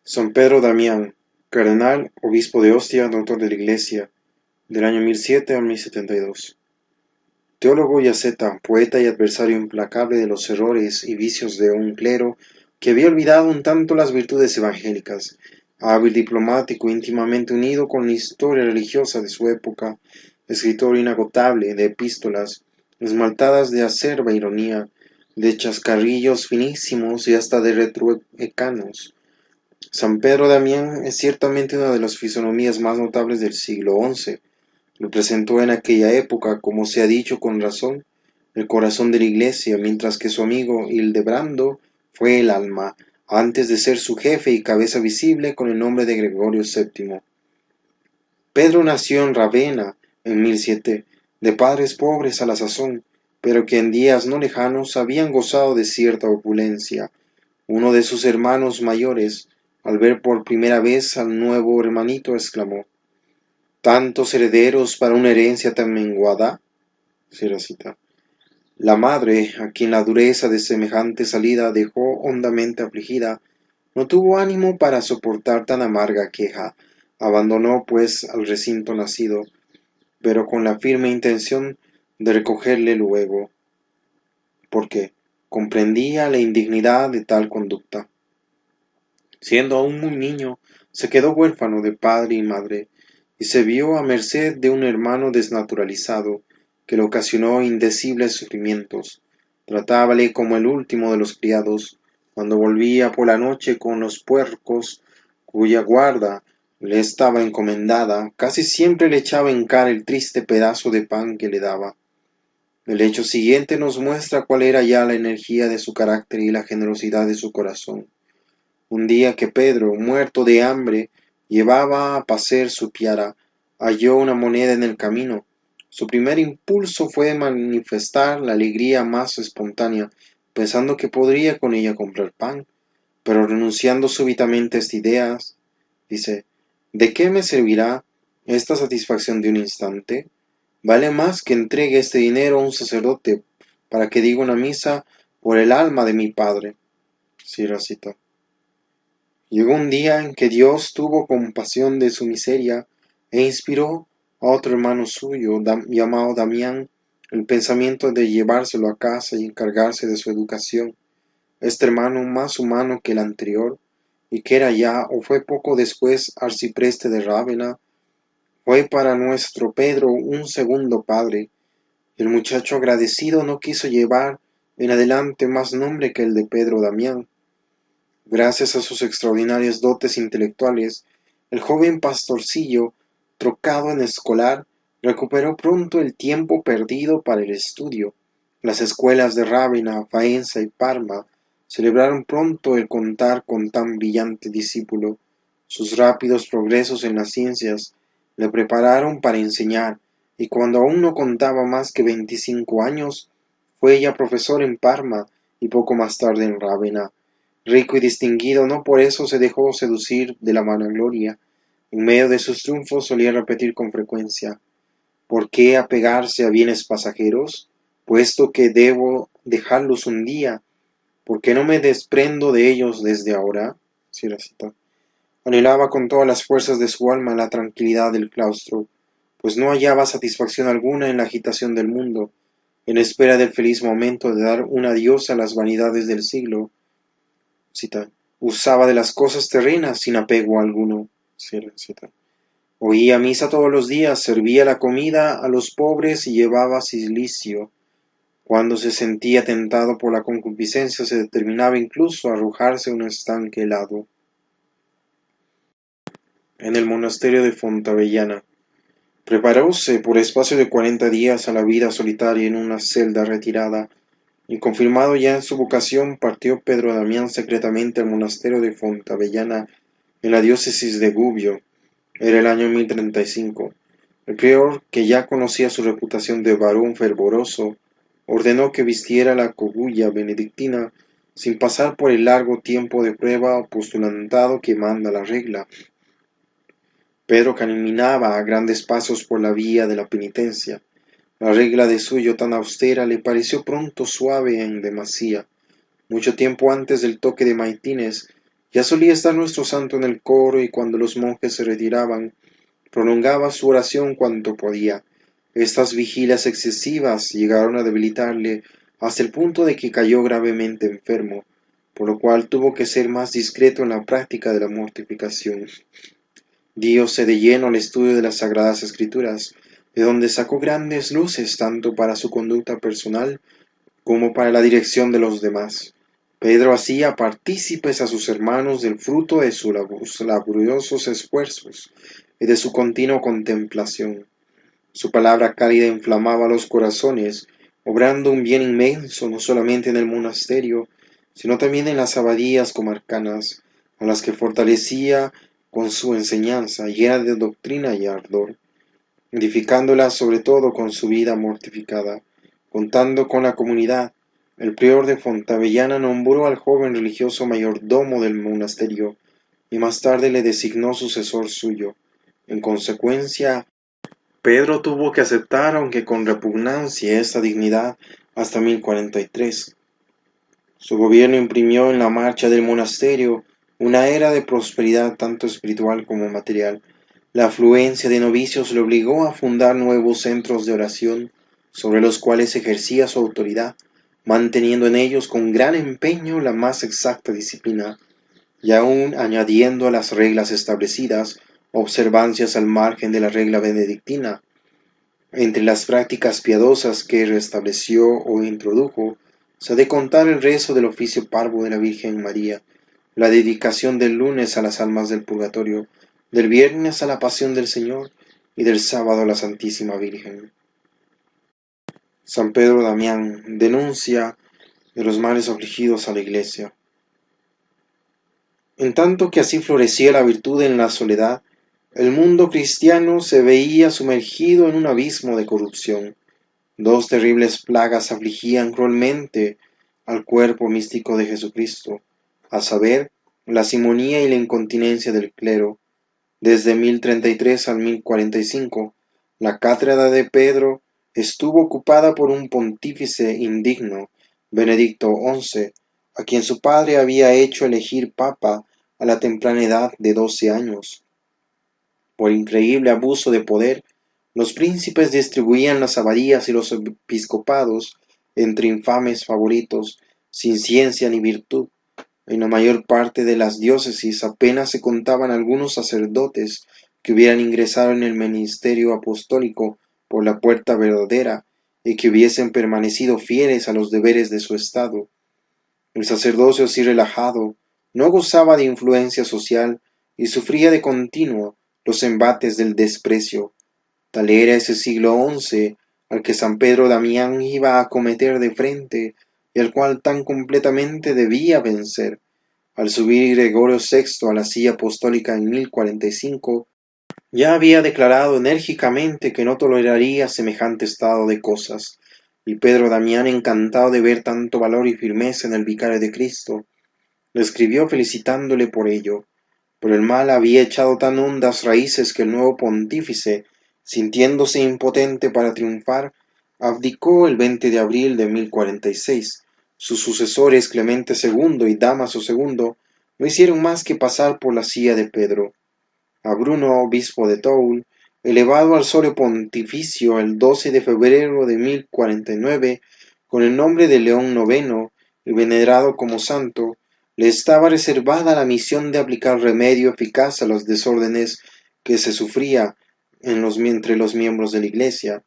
San Pedro Damián, cardenal, obispo de Ostia, doctor de la Iglesia, del año 1007 al 1072. Teólogo y asceta, poeta y adversario implacable de los errores y vicios de un clero que había olvidado un tanto las virtudes evangélicas, hábil diplomático íntimamente unido con la historia religiosa de su época, escritor inagotable de epístolas, esmaltadas de acerba ironía, de chascarrillos finísimos y hasta de retruécanos. San Pedro Damián es ciertamente una de las fisonomías más notables del siglo XI. Representó en aquella época, como se ha dicho con razón, el corazón de la Iglesia, mientras que su amigo Hildebrando fue el alma, antes de ser su jefe y cabeza visible con el nombre de Gregorio VII. Pedro nació en Ravenna en 1007, de padres pobres a la sazón, pero que en días no lejanos habían gozado de cierta opulencia. Uno de sus hermanos mayores, al ver por primera vez al nuevo hermanito, exclamó: ¿tantos herederos para una herencia tan menguada? Cierra cita. La madre, a quien la dureza de semejante salida dejó hondamente afligida, no tuvo ánimo para soportar tan amarga queja. Abandonó, pues, al recinto nacido, pero con la firme intención de recogerle luego, porque comprendía la indignidad de tal conducta. Siendo aún muy niño, se quedó huérfano de padre y madre, y se vio a merced de un hermano desnaturalizado, que le ocasionó indecibles sufrimientos. Tratábale como el último de los criados, cuando volvía por la noche con los puercos, cuya guarda le estaba encomendada, casi siempre le echaba en cara el triste pedazo de pan que le daba. El hecho siguiente nos muestra cuál era ya la energía de su carácter y la generosidad de su corazón. Un día que Pedro, muerto de hambre, llevaba a pacer su piara, halló una moneda en el camino. Su primer impulso fue manifestar la alegría más espontánea, pensando que podría con ella comprar pan, pero renunciando súbitamente a esta idea, dice: ¿de qué me servirá esta satisfacción de un instante? Vale más que entregue este dinero a un sacerdote para que diga una misa por el alma de mi padre. Cierra cita. Llegó un día en que Dios tuvo compasión de su miseria e inspiró a otro hermano suyo, llamado Damián, el pensamiento de llevárselo a casa y encargarse de su educación. Este hermano, más humano que el anterior, y que era ya o fue poco después arcipreste de Rávena, fue para nuestro Pedro un segundo padre. El muchacho agradecido no quiso llevar en adelante más nombre que el de Pedro Damián. Gracias a sus extraordinarias dotes intelectuales, el joven pastorcillo, trocado en escolar, recuperó pronto el tiempo perdido para el estudio. Las escuelas de Rávena, Faenza y Parma celebraron pronto el contar con tan brillante discípulo. Sus rápidos progresos en las ciencias le prepararon para enseñar, y cuando aún no contaba más que 25 años, fue ya profesor en Parma y poco más tarde en Rávena. Rico y distinguido, no por eso se dejó seducir de la vanagloria. En medio de sus triunfos solía repetir con frecuencia: ¿por qué apegarse a bienes pasajeros, puesto que debo dejarlos un día? ¿Por qué no me desprendo de ellos desde ahora? Cierra cita. Anhelaba con todas las fuerzas de su alma la tranquilidad del claustro, pues no hallaba satisfacción alguna en la agitación del mundo, en espera del feliz momento de dar un adiós a las vanidades del siglo. Cita. Usaba de las cosas terrenas sin apego alguno. Cierra cita. Oía misa todos los días, servía la comida a los pobres y llevaba cilicio. Cuando se sentía tentado por la concupiscencia, se determinaba incluso a arrojarse a un estanque helado. En el monasterio de Fontavellana, preparóse por espacio de 40 días a la vida solitaria en una celda retirada, y confirmado ya en su vocación, partió Pedro Damián secretamente al monasterio de Fontavellana, en la diócesis de Gubbio. Era el año 1035. El prior, que ya conocía su reputación de varón fervoroso, ordenó que vistiera la cogulla benedictina sin pasar por el largo tiempo de prueba o postulantado que manda la regla. Pedro caminaba a grandes pasos por la vía de la penitencia. La regla de suyo tan austera le pareció pronto suave en demasía. Mucho tiempo antes del toque de maitines Ya solía estar nuestro santo en el coro y cuando los monjes se retiraban, prolongaba su oración cuanto podía. Estas vigilias excesivas llegaron a debilitarle hasta el punto de que cayó gravemente enfermo, por lo cual tuvo que ser más discreto en la práctica de la mortificación. Diose de lleno al estudio de las Sagradas Escrituras, de donde sacó grandes luces tanto para su conducta personal como para la dirección de los demás. Pedro hacía partícipes a sus hermanos del fruto de sus laboriosos esfuerzos y de su continua contemplación. Su palabra cálida inflamaba los corazones, obrando un bien inmenso no solamente en el monasterio, sino también en las abadías comarcanas, a las que fortalecía con su enseñanza llena de doctrina y ardor, edificándolas sobre todo con su vida mortificada. Contando con la comunidad, el prior de Fontavellana nombró al joven religioso mayordomo del monasterio y más tarde le designó sucesor suyo. En consecuencia, Pedro tuvo que aceptar, aunque con repugnancia, esta dignidad hasta 1043. Su gobierno imprimió en la marcha del monasterio una era de prosperidad tanto espiritual como material. La afluencia de novicios le obligó a fundar nuevos centros de oración, sobre los cuales ejercía su autoridad, manteniendo en ellos con gran empeño la más exacta disciplina, y aun añadiendo a las reglas establecidas observancias al margen de la regla benedictina. Entre las prácticas piadosas que restableció o introdujo, se ha de contar el rezo del oficio parvo de la Virgen María, la dedicación del lunes a las almas del purgatorio, del viernes a la pasión del Señor y del sábado a la Santísima Virgen. San Pedro Damián denuncia de los males afligidos a la Iglesia. En tanto que así florecía la virtud en la soledad, el mundo cristiano se veía sumergido en un abismo de corrupción. Dos terribles plagas afligían cruelmente al cuerpo místico de Jesucristo, a saber, la simonía y la incontinencia del clero. Desde 1033 al 1045, la cátedra de Pedro estuvo ocupada por un pontífice indigno, Benedicto XI, a quien su padre había hecho elegir papa a la temprana edad de 12 años. Por increíble abuso de poder, los príncipes distribuían las abadías y los episcopados entre infames favoritos, sin ciencia ni virtud. En la mayor parte de las diócesis apenas se contaban algunos sacerdotes que hubieran ingresado en el ministerio apostólico por la puerta verdadera y que hubiesen permanecido fieles a los deberes de su estado. El sacerdocio así relajado no gozaba de influencia social y sufría de continuo los embates del desprecio. Tal era ese siglo XI al que San Pedro Damián iba a acometer de frente y al cual tan completamente debía vencer. Al subir Gregorio VI a la silla apostólica en 1045, ya había declarado enérgicamente que no toleraría semejante estado de cosas, y Pedro Damián, encantado de ver tanto valor y firmeza en el vicario de Cristo, le escribió felicitándole por ello. Pero el mal había echado tan hondas raíces que el nuevo pontífice, sintiéndose impotente para triunfar, abdicó el 20 de abril de 1046. Sus sucesores Clemente II y Dámaso II no hicieron más que pasar por la silla de Pedro. A Bruno, obispo de Toul, elevado al solio pontificio el 12 de febrero de 1049, con el nombre de León IX y venerado como santo, le estaba reservada la misión de aplicar remedio eficaz a los desórdenes que se sufría entre los miembros de la Iglesia,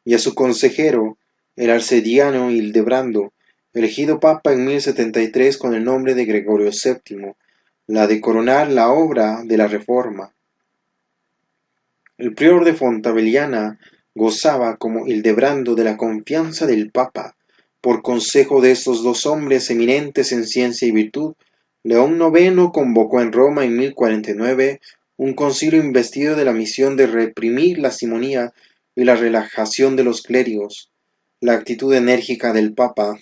y a su consejero, el arcediano Hildebrando, elegido papa en 1073 con el nombre de Gregorio VII, la de coronar la obra de la Reforma. El prior de Fontavellana gozaba, como Hildebrando, de la confianza del papa. Por consejo de estos dos hombres eminentes en ciencia y virtud, León IX convocó en Roma en 1049 un concilio investido de la misión de reprimir la simonía y la relajación de los clérigos. La actitud enérgica del papa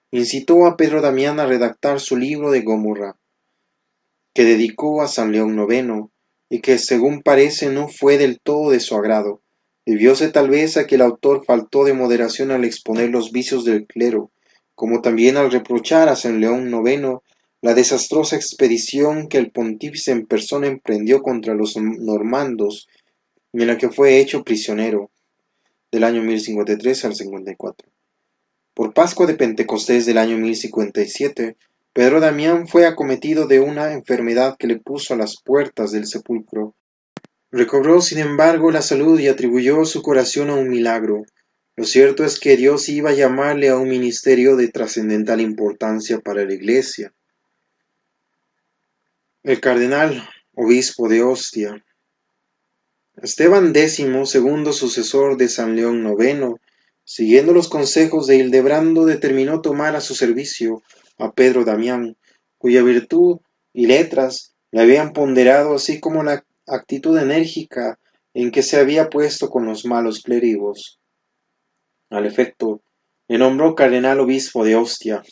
incitó a Pedro Damián a redactar su libro de Gomorra, que dedicó a San León IX, y que según parece no fue del todo de su agrado. Debióse tal vez a que el autor faltó de moderación al exponer los vicios del clero, como también al reprochar a San León IX la desastrosa expedición que el pontífice en persona emprendió contra los normandos y en la que fue hecho prisionero, del año 1053 al 54. Por Pascua de Pentecostés del año 1057, Pedro Damián fue acometido de una enfermedad que le puso a las puertas del sepulcro. Recobró, sin embargo, la salud y atribuyó su curación a un milagro. Lo cierto es que Dios iba a llamarle a un ministerio de trascendental importancia para la Iglesia. El cardenal, obispo de Ostia. Esteban X, segundo sucesor de San León IX, siguiendo los consejos de Hildebrando, determinó tomar a su servicio a Pedro Damián, cuya virtud y letras le habían ponderado, así como la actitud enérgica en que se había puesto con los malos clérigos. Al efecto, le nombró cardenal obispo de Ostia.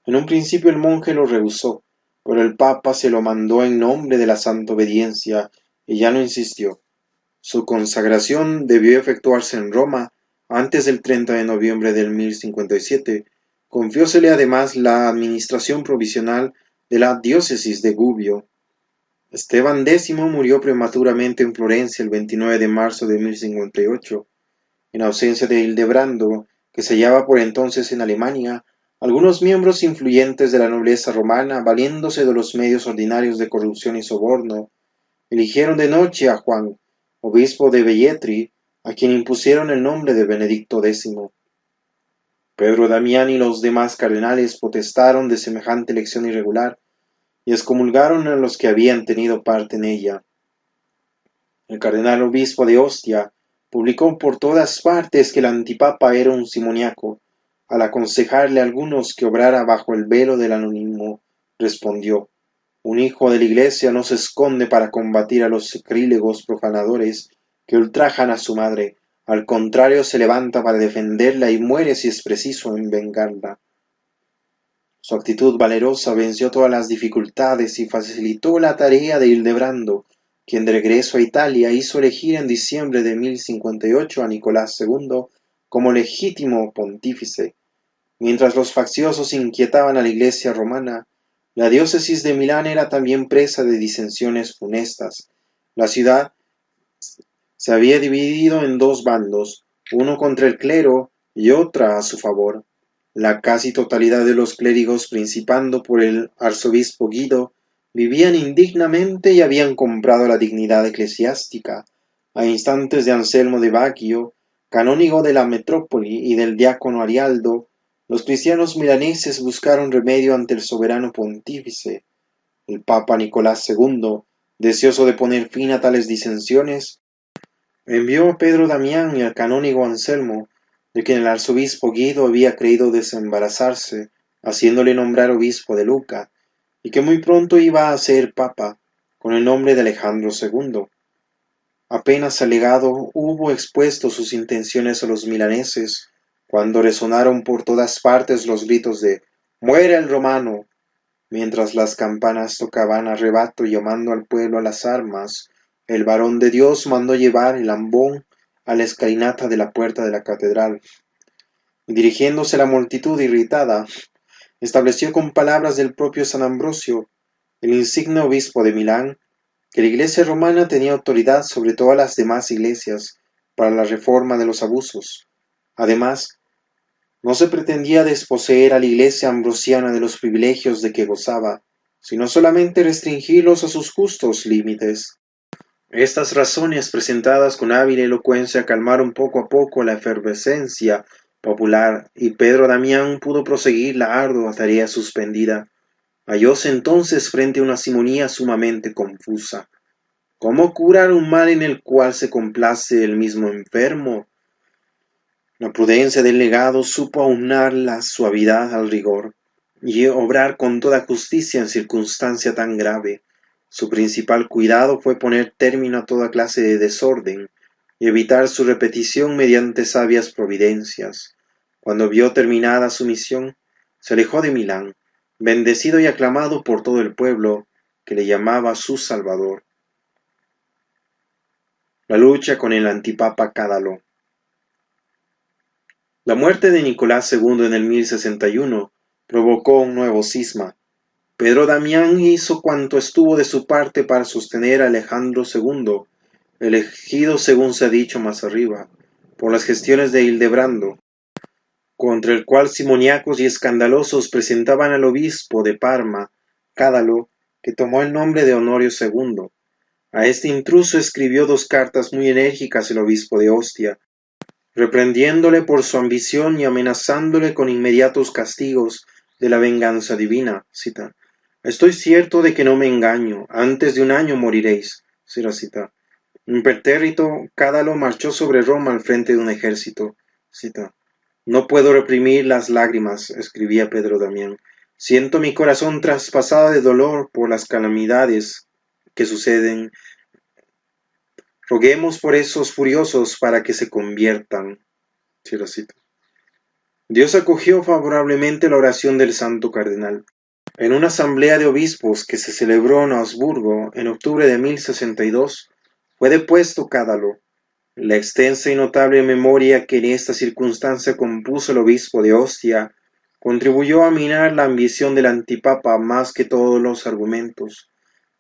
En un principio el monje lo rehusó, pero el papa se lo mandó en nombre de la santa obediencia y ya no insistió. Su consagración debió efectuarse en Roma antes del 30 de noviembre del 1057. Confiósele además la administración provisional de la diócesis de Gubbio. Esteban X murió prematuramente en Florencia el 29 de marzo de 1058. En ausencia de Hildebrando, que se hallaba por entonces en Alemania, algunos miembros influyentes de la nobleza romana, valiéndose de los medios ordinarios de corrupción y soborno, eligieron de noche a Juan, obispo de Velletri, a quien impusieron el nombre de Benedicto X. Pedro Damián y los demás cardenales protestaron de semejante elección irregular y excomulgaron a los que habían tenido parte en ella. El cardenal obispo de Ostia publicó por todas partes que el antipapa era un simoniaco. Al aconsejarle a algunos que obrara bajo el velo del anónimo, respondió: un hijo de la Iglesia no se esconde para combatir a los sacrílegos profanadores que ultrajan a su madre, al contrario se levanta para defenderla y muere si es preciso en vengarla. Su actitud valerosa venció todas las dificultades y facilitó la tarea de Hildebrando, quien de regreso a Italia hizo elegir en diciembre de 1058 a Nicolás II como legítimo pontífice. Mientras los facciosos inquietaban a la Iglesia romana, la diócesis de Milán era también presa de disensiones funestas. La ciudad se había dividido en dos bandos, uno contra el clero y otra a su favor. La casi totalidad de los clérigos, principando por el arzobispo Guido, vivían indignamente y habían comprado la dignidad eclesiástica, a instantes de Anselmo de Baggio, canónigo de la metrópoli, y del diácono Arialdo. Los cristianos milaneses buscaron remedio ante el soberano pontífice. El papa Nicolás II, deseoso de poner fin a tales disensiones, envió a Pedro Damián y al canónigo Anselmo, de quien el arzobispo Guido había creído desembarazarse, haciéndole nombrar obispo de Lucca, y que muy pronto iba a ser papa, con el nombre de Alejandro II. Apenas alegado hubo expuesto sus intenciones a los milaneses, cuando resonaron por todas partes los gritos de «¡Muera el romano!». Mientras las campanas tocaban a rebato llamando al pueblo a las armas, el varón de Dios mandó llevar el ambón a la escalinata de la puerta de la catedral, y dirigiéndose a la multitud irritada, estableció con palabras del propio San Ambrosio, el insigne obispo de Milán, que la Iglesia romana tenía autoridad sobre todas las demás iglesias para la reforma de los abusos. Además, no se pretendía desposeer a la Iglesia ambrosiana de los privilegios de que gozaba, sino solamente restringirlos a sus justos límites. Estas razones, presentadas con hábil elocuencia, calmaron poco a poco la efervescencia popular, y Pedro Damián pudo proseguir la ardua tarea suspendida. Hallóse entonces frente a una simonía sumamente confusa. ¿Cómo curar un mal en el cual se complace el mismo enfermo? La prudencia del legado supo aunar la suavidad al rigor, y obrar con toda justicia en circunstancia tan grave. Su principal cuidado fue poner término a toda clase de desorden, y evitar su repetición mediante sabias providencias. Cuando vio terminada su misión, se alejó de Milán, bendecido y aclamado por todo el pueblo, que le llamaba su Salvador. La lucha con el antipapa Cádalo. La muerte de Nicolás II en el 1061 provocó un nuevo cisma. Pedro Damián hizo cuanto estuvo de su parte para sostener a Alejandro II, elegido según se ha dicho más arriba, por las gestiones de Hildebrando, contra el cual simoníacos y escandalosos presentaban al obispo de Parma, Cádalo, que tomó el nombre de Honorio II. A este intruso escribió 2 cartas muy enérgicas el obispo de Ostia, reprendiéndole por su ambición y amenazándole con inmediatos castigos de la venganza divina. Cita: Estoy cierto de que no me engaño, antes de 1 año moriréis. Cierra cita. Impertérrito, Cádalo marchó sobre Roma al frente de un ejército. Cita: No puedo reprimir las lágrimas, escribía Pedro Damián. Siento mi corazón traspasado de dolor por las calamidades que suceden. Roguemos por esos furiosos para que se conviertan. Cierra cita. Dios acogió favorablemente la oración del santo cardenal. En una asamblea de obispos que se celebró en Augsburgo en octubre de 1062, fue depuesto Cádalo. La extensa y notable memoria que en esta circunstancia compuso el obispo de Ostia contribuyó a minar la ambición del antipapa más que todos los argumentos.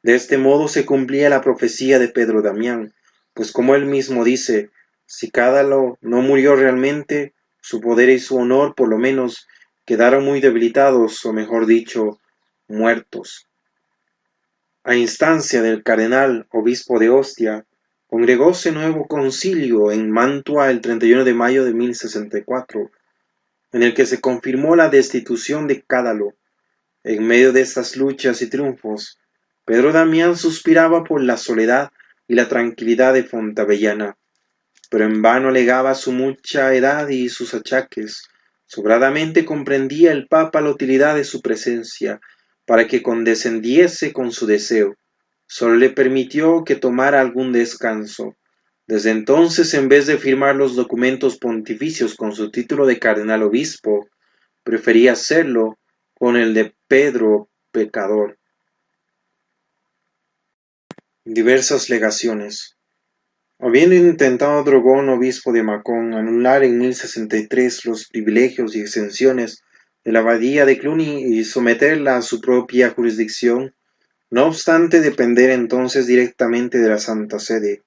De este modo se cumplía la profecía de Pedro Damián, pues como él mismo dice, si Cádalo no murió realmente, su poder y su honor por lo menos quedaron muy debilitados, o mejor dicho, muertos. A instancia del cardenal obispo de Ostia, congregóse nuevo concilio en Mantua el 31 de mayo de 1064, en el que se confirmó la destitución de Cádalo. En medio de estas luchas y triunfos, Pedro Damián suspiraba por la soledad y la tranquilidad de Fontavellana, pero en vano alegaba su mucha edad y sus achaques. Sobradamente comprendía el Papa la utilidad de su presencia, para que condescendiese con su deseo. Sólo le permitió que tomara algún descanso. Desde entonces, en vez de firmar los documentos pontificios con su título de cardenal obispo, prefería hacerlo con el de Pedro Pecador. Diversas legaciones. Habiendo intentado Drogón, obispo de Macón, anular en 1063 los privilegios y exenciones de la abadía de Cluny y someterla a su propia jurisdicción, no obstante depender entonces directamente de la Santa Sede,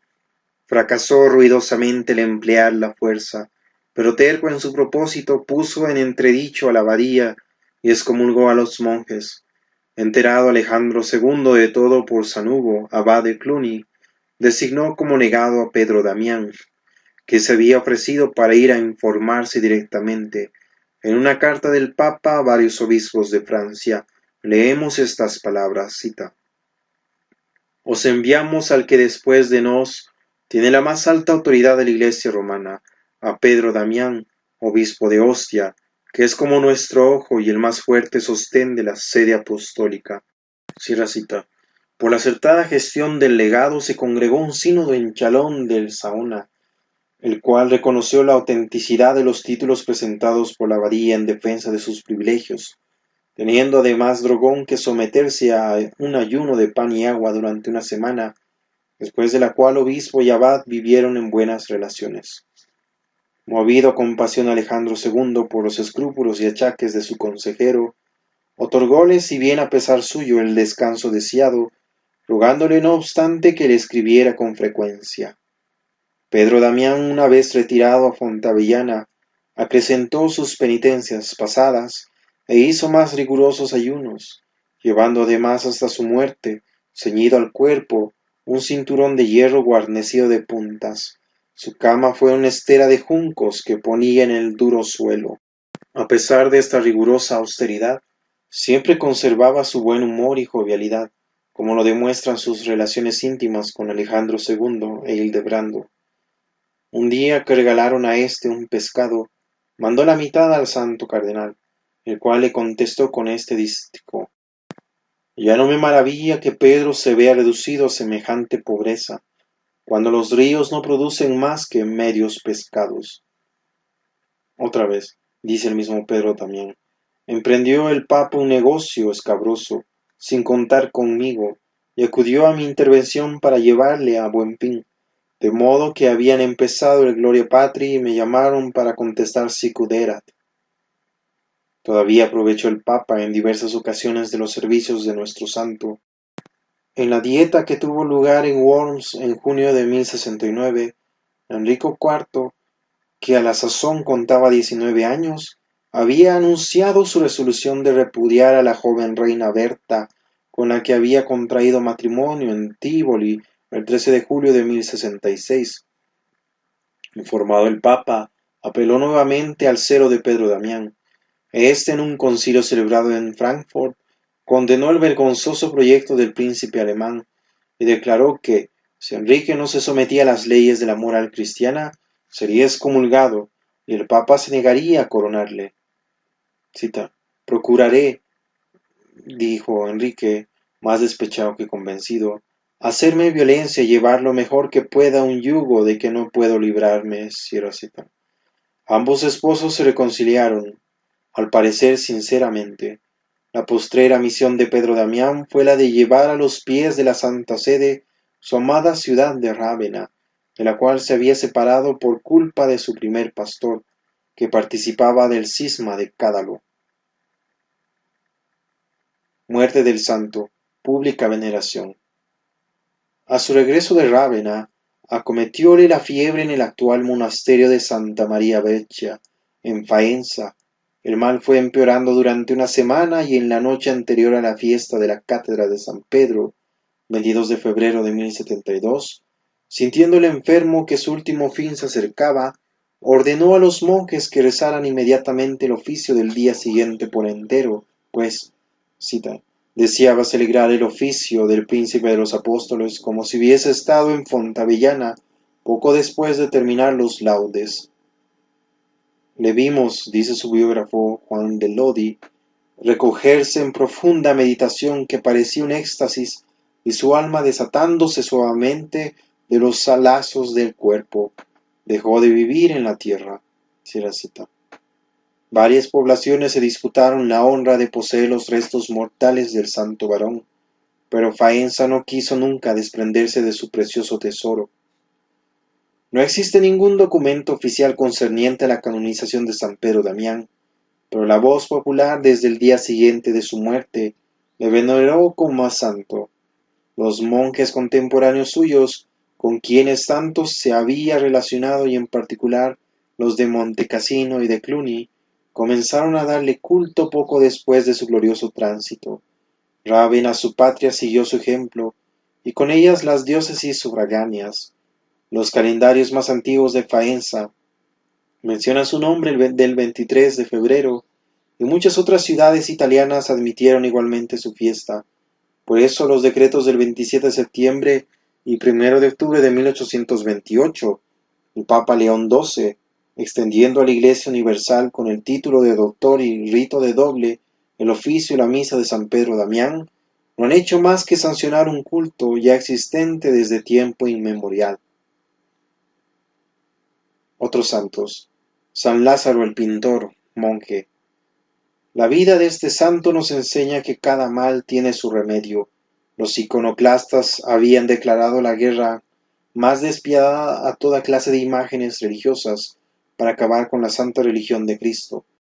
fracasó ruidosamente el emplear la fuerza, pero terco en su propósito puso en entredicho a la abadía y excomulgó a los monjes. Enterado Alejandro II de todo por San Hugo, abad de Cluny, designó como legado a Pedro Damián, que se había ofrecido para ir a informarse directamente. En una carta del Papa a varios obispos de Francia, leemos estas palabras, cita: Os enviamos al que después de nos tiene la más alta autoridad de la Iglesia romana, a Pedro Damián, obispo de Ostia, que es como nuestro ojo y el más fuerte sostén de la sede apostólica. Cierra cita. Por la acertada gestión del legado se congregó un sínodo en Chalón del Saona, el cual reconoció la autenticidad de los títulos presentados por la abadía en defensa de sus privilegios, teniendo además Drogón que someterse a un ayuno de pan y agua durante 1 semana, después de la cual obispo y abad vivieron en buenas relaciones. Movido a compasión Alejandro II por los escrúpulos y achaques de su consejero, otorgóle, si bien a pesar suyo, el descanso deseado, rogándole no obstante que le escribiera con frecuencia. Pedro Damián, una vez retirado a Fontavellana, acrecentó sus penitencias pasadas e hizo más rigurosos ayunos, llevando además hasta su muerte, ceñido al cuerpo, un cinturón de hierro guarnecido de puntas. Su cama fue una estera de juncos que ponía en el duro suelo. A pesar de esta rigurosa austeridad, siempre conservaba su buen humor y jovialidad, como lo demuestran sus relaciones íntimas con Alejandro II e Hildebrando. Un día que regalaron a éste un pescado, mandó la mitad al santo cardenal, el cual le contestó con este dístico: Ya no me maravilla que Pedro se vea reducido a semejante pobreza, cuando los ríos no producen más que medios pescados. Otra vez, dice el mismo Pedro también, emprendió el Papa un negocio escabroso, sin contar conmigo, y acudió a mi intervención para llevarle a buen fin, de modo que habían empezado el Gloria Patri y me llamaron para contestar sic ut erat. Todavía aprovechó el Papa en diversas ocasiones de los servicios de nuestro santo. En la dieta que tuvo lugar en Worms en junio de 1069, Enrico IV, que a la sazón contaba 19 años, había anunciado su resolución de repudiar a la joven reina Berta, con la que había contraído matrimonio en Tívoli el 13 de julio de 1066. Informado el Papa, apeló nuevamente al celo de Pedro Damián. Este, en un concilio celebrado en Frankfurt, condenó el vergonzoso proyecto del príncipe alemán y declaró que, si Enrique no se sometía a las leyes de la moral cristiana, sería excomulgado y el Papa se negaría a coronarle. Cita: procuraré, dijo Enrique, más despechado que convencido, hacerme violencia y llevar lo mejor que pueda un yugo de que no puedo librarme. Cierra cita. Ambos esposos se reconciliaron, al parecer sinceramente. La postrera misión de Pedro Damián fue la de llevar a los pies de la Santa Sede su amada ciudad de Rávena, de la cual se había separado por culpa de su primer pastor, que participaba del cisma de Cádalo. Muerte del santo, pública veneración. A su regreso de Rávena, acometióle la fiebre en el actual monasterio de Santa María Vecchia, en Faenza. El mal fue empeorando durante una semana y en la noche anterior a la fiesta de la cátedra de San Pedro, 22 de febrero de 1072, sintiendo el enfermo que su último fin se acercaba, ordenó a los monjes que rezaran inmediatamente el oficio del día siguiente por entero, pues, cita, deseaba celebrar el oficio del príncipe de los apóstoles como si hubiese estado en Fontavellana poco después de terminar los laudes. Le vimos, dice su biógrafo Juan de Lodi, recogerse en profunda meditación que parecía un éxtasis y su alma desatándose suavemente de los lazos del cuerpo, dejó de vivir en la tierra. Cierra cita. Varias poblaciones se disputaron la honra de poseer los restos mortales del santo varón, pero Faenza no quiso nunca desprenderse de su precioso tesoro. No existe ningún documento oficial concerniente a la canonización de San Pedro Damián, pero la voz popular desde el día siguiente de su muerte le veneró como a santo. Los monjes contemporáneos suyos, con quienes tanto se había relacionado y en particular los de Montecassino y de Cluny, comenzaron a darle culto poco después de su glorioso tránsito. Rávena, su patria, siguió su ejemplo, y con ellas las diócesis sufragáneas. Los calendarios más antiguos de Faenza mencionan su nombre del 23 de febrero, y muchas otras ciudades italianas admitieron igualmente su fiesta. Por eso los decretos del 27 de septiembre y 1 de octubre de 1828, el Papa León XII, extendiendo a la Iglesia Universal con el título de doctor y rito de doble el oficio y la misa de San Pedro Damián, no han hecho más que sancionar un culto ya existente desde tiempo inmemorial. Otros santos. San Lázaro el pintor, monje. La vida de este santo nos enseña que cada mal tiene su remedio. Los iconoclastas habían declarado la guerra más despiadada a toda clase de imágenes religiosas para acabar con la santa religión de Cristo.